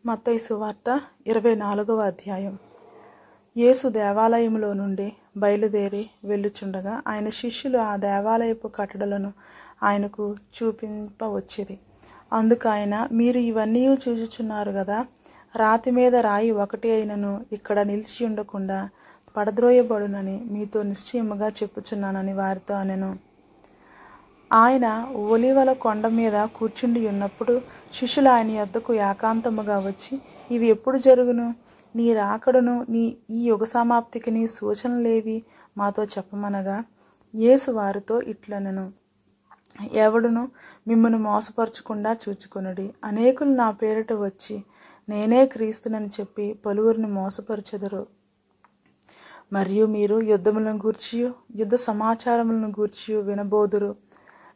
మత్తయి సువార్త 24వ అధ్యాయం. యేసు దేవాలయములో నుండి బయలుదేరి వెళ్ళుచుండగా ఆయన శిష్యులు ఆ దేవాలయపు కట్టడలను ఆయనకు చూపింపవచ్చిరి. అందుకు ఆయన, మీరు ఇవన్నీ చూచుచున్నారు గదా, రాతి మీద రాయి ఒకటి అయినను ఇక్కడ నిలిచి ఉండకుండా పడద్రోయబడునని మీతో నిశ్చయముగా చెప్పుచున్నానని వారితో అనెను. ఆయన ఒలీవల కొండ మీద కూర్చుండి ఉన్నప్పుడు శిష్యులు ఆయన యొద్దకు ఏకాంతముగా వచ్చి, ఇవి ఎప్పుడు జరుగును? నీ రాకడను ఈ యుగ సమాప్తికి నీ సూచనలేవి మాతో చెప్పమనగా, యేసు వారితో ఇట్లనెను, ఎవడును మిమ్మును మోసపరచకుండా చూచుకొనుడి. అనేకులు నా పేరిట వచ్చి నేనే క్రీస్తునని చెప్పి పలువురిని మోసపరచెదరు. మరియు మీరు యుద్ధములను గూర్చియు యుద్ధ సమాచారములను గూర్చియు వినబోదురు.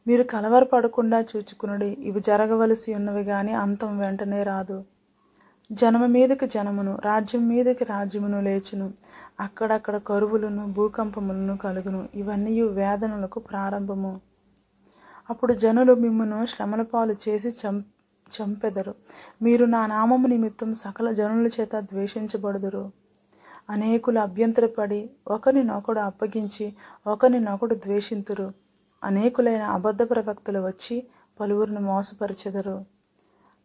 మీరు కలవరపడకుండా చూచుకునుడి. ఇవి జరగవలసి ఉన్నవి గాని అంతం వెంటనే రాదు. జనము మీదకి జనమును, రాజ్యం మీదకి రాజ్యమును లేచును. అక్కడక్కడ కరువులను, భూకంపములను కలుగును. ఇవన్నీ వేదనలకు ప్రారంభము. అప్పుడు జనులు మిమ్మును శ్రమల పాలు చేసి చంపెదరు. మీరు నా నామము నిమిత్తం సకల జనుల చేత ద్వేషించబడుదురు. అనేకులు అభ్యంతరపడి ఒకరినొకడు అప్పగించి ఒకరినొకడు ద్వేషింతురు. అనేకులైన అబద్ధ ప్రవక్తలు వచ్చి పలువురిని మోసపరిచెదరు.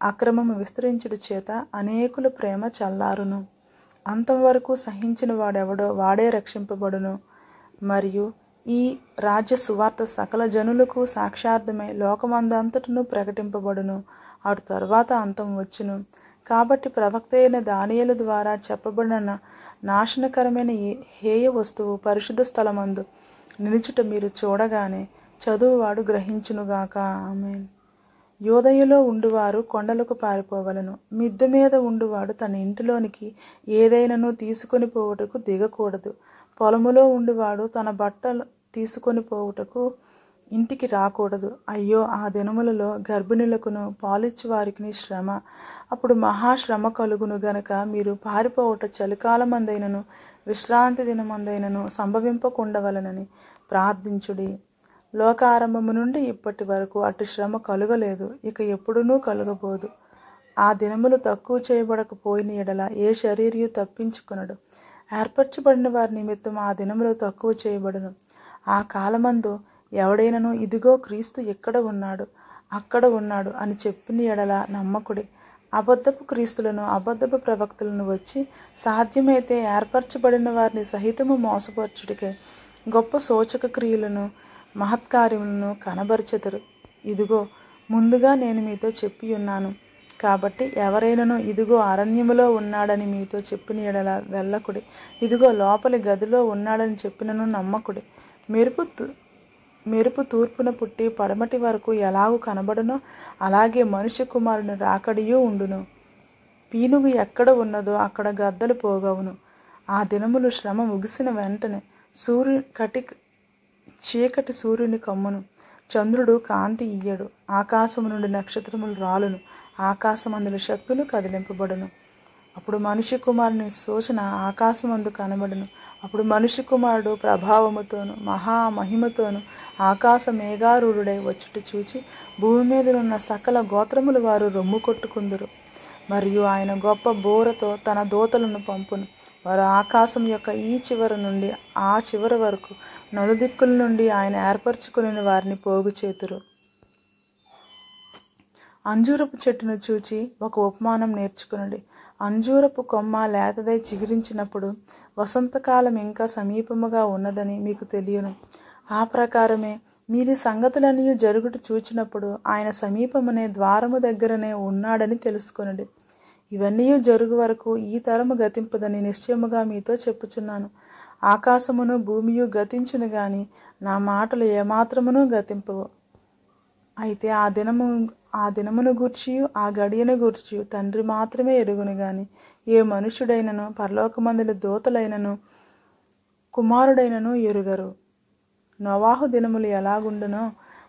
అక్రమము విస్తరించుట చేత అనేకుల ప్రేమ చల్లారును. అంతం వరకు సహించిన వాడెవడో వాడే రక్షింపబడును. మరియు ఈ రాజ్య సువార్త సకల జనులకు సాక్షార్థమై లోకమందంతటను ప్రకటింపబడును. అటు తరువాత అంతం వచ్చును. కాబట్టి ప్రవక్త అయిన దానియేలు ద్వారా చెప్పబడిన నాశనకరమైన హేయ వస్తువు పరిశుద్ధ స్థలమందు నిలుచుట మీరు చూడగానే చదువువాడు గ్రహించునుగాక. ఆమేన్. యోదయలో ఉండువారు కొండలకు పారిపోవలను. మిద్దె మీద ఉండువాడు తన ఇంటిలోనికి ఏదైనాను తీసుకొని పోవుటకు దిగకూడదు. పొలములో ఉండువాడు తన బట్టలు తీసుకొని పోవుటకు ఇంటికి రాకూడదు. అయ్యో, ఆ దినములలో గర్భిణులకును పాలిచ్చు వారికి శ్రమ. అప్పుడు మహాశ్రమ కలుగును గనక మీరు పారిపోవుట చలికాలమందైనను విశ్రాంతి దినమందైనను సంభవింపకుండవలనని ప్రార్థించుడి. లోకారంభము నుండి ఇప్పటి వరకు అటు శ్రమ కలుగలేదు, ఇక ఎప్పుడునూ కలుగబోదు. ఆ దినములు తక్కువ చేయబడకపోయిన ఎడల ఏ శరీరియు తప్పించుకొనడు. ఏర్పరచబడిన వారి నిమిత్తం ఆ దినములు తక్కువ చేయబడును. ఆ కాలమందు ఎవడైనను ఇదిగో క్రీస్తు ఇక్కడ ఉన్నాడు, అక్కడ ఉన్నాడు అని చెప్పిన ఎడల నమ్మకుడి. అబద్ధపు క్రీస్తులను అబద్ధపు ప్రవక్తలను వచ్చి సాధ్యమైతే ఏర్పరచబడిన వారిని సహితము మోసపరచుటకే గొప్ప సూచక క్రియలను మహత్కార్యములను కనబరచెదరు. ఇదిగో ముందుగా నేను మీతో చెప్పి ఉన్నాను. కాబట్టి ఎవరైనాను ఇదిగో అరణ్యములో ఉన్నాడని మీతో చెప్పిన ఎడల వెళ్ళకుడి. ఇదిగో లోపలి గదిలో ఉన్నాడని చెప్పినను నమ్మకుడి. మెరుపు తూర్పున పుట్టి పడమటి వరకు ఎలాగూ కనబడునో అలాగే మనుష్య కుమారుని రాకడియూ ఉండును. పీనుగు ఎక్కడ ఉన్నదో అక్కడ గద్దలు పోగవును. ఆ దినములు శ్రమ ముగిసిన వెంటనే చీకటి సూర్యుని కమ్మును, చంద్రుడు కాంతి ఇయ్యడు, ఆకాశము నుండి నక్షత్రములు రాలును, ఆకాశమందుల శక్తులు కదిలింపబడును. అప్పుడు మనుష్య కుమారుని సూచన ఆకాశమందు కనబడును. అప్పుడు మనుష్య కుమారుడు ప్రభావముతోను మహామహిమతోను ఆకాశ మేఘారూఢుడై వచ్చుట చూచి భూమి మీదనున్న సకల గోత్రముల వారు రొమ్ము కొట్టుకుందురు. మరియు ఆయన గొప్ప బోరతో తన దూతలను పంపును. వారు ఆకాశం యొక్క ఈ చివర నుండి ఆ చివర వరకు నలుదిక్కుల నుండి ఆయన ఏర్పరచుకుని వారిని పోగు చేతురు. అంజూరపు చెట్టును చూచి ఒక ఉపమానం నేర్చుకునండి. అంజూరపు కొమ్మ లేతదై చిగురించినప్పుడు వసంతకాలం ఇంకా సమీపముగా ఉన్నదని మీకు తెలియను. ఆ ప్రకారమే మీది సంగతులన్నీ జరుగుట చూచినప్పుడు ఆయన సమీపమునే ద్వారము దగ్గరనే ఉన్నాడని తెలుసుకొనుడి. ఇవన్నీ జరుగు వరకు ఈ తరము గతింపదని నిశ్చయముగా మీతో చెప్పుచున్నాను. ఆకాశమును భూమియు గతించును గాని నా మాటలు ఏమాత్రమునూ గతింపవు. అయితే ఆ దినమును గూర్చియు ఆ గడియను గూర్చియు తండ్రి మాత్రమే ఎరుగును గాని ఏ మనుష్యుడైనను పరలోకమందుల దూతలైనను కుమారుడైనను ఎరుగరు. నోవాహు దినములు ఎలాగుండునో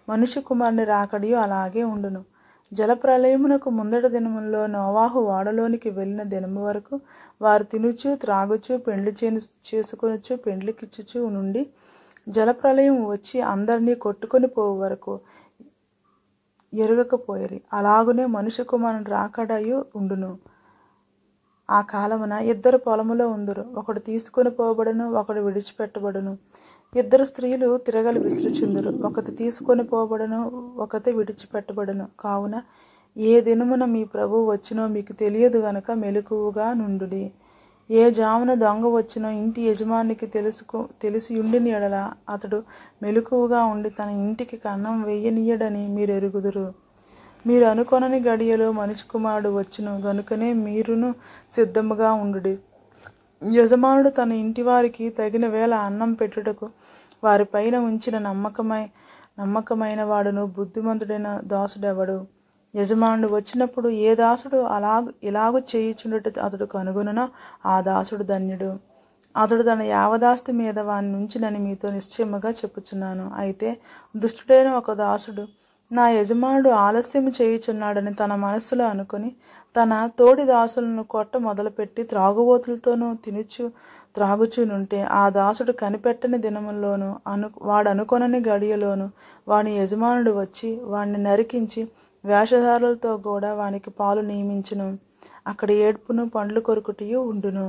మనుష్య కుమారుని రాకడియు అలాగే ఉండును. జలప్రలయమునకు ముందటి దినముల్లో నోవాహు ఓడలోనికి వెళ్ళిన దినము వరకు వారు తినుచు త్రాగుచు పెండ్లి చేసుకొనుచు పెండ్లికిచ్చుచు నుండి జలప్రలయం వచ్చి అందరినీ కొట్టుకొని పోవు వరకు ఎరుగకపోయిరి. అలాగునే మనుష్య కుమారుని రాకడయు ఉండును. ఆ కాలమున ఇద్దరు పొలములో ఉందురు, ఒకడు తీసుకొని పోబడును, ఒకడు విడిచిపెట్టబడును. ఇద్దరు స్త్రీలు తిరగలి విసురుచుందురు, ఒకటి తీసుకొని పోబడును, ఒకటి విడిచిపెట్టబడును. కావున ఏ దినమున మీ ప్రభువు వచ్చినో మీకు తెలియదు గనుక మెలకువగా నుండుడి. ఏ జామున దొంగ వచ్చినో ఇంటి యజమానికి తెలిసి ఉండిన ఎడల అతడు మెలకువగా ఉండి తన ఇంటికి కన్నం వేయనీయడని మీరు ఎరుగుదురు. మీరు అనుకొనని గడియలో మనిషి కుమారుడు వచ్చును గనుకనే మీరును సిద్ధముగా ఉండుడి. యజమానుడు తన ఇంటి వారికి తగిన వేళ అన్నం పెట్టుటకు వారి పైన ఉంచిన నమ్మకమైన వాడును బుద్ధిమంతుడైన దాసుడెవడు? యజమానుడు వచ్చినప్పుడు ఏ దాసుడు ఇలాగూ చేయుచుండుట అతడు కనుగొనునో ఆ దాసుడు ధన్యుడు. అతడు తన యావదాస్తి మీద వాని నుంచినని మీతో నిశ్చయముగా చెప్పుచున్నాను. అయితే దుష్టుడైన ఒక దాసుడు నా యజమానుడు ఆలస్యము చేయుచున్నాడని తన మనస్సులో అనుకుని తన తోడి దాసులను కొట్ట మొదలుపెట్టి త్రాగుబోతులతోనూ త్రాగుచునుంటే ఆ దాసుడు కనిపెట్టని దినముల్లోనూ వాడనుకొనని గడియలోను వాని యజమానుడు వచ్చి వాణ్ణి నరికించి వేషధారులతో కూడా వానికి పాలు నియమించును. అక్కడ ఏడ్పును పండ్లు కొరుకుటయు ఉండును.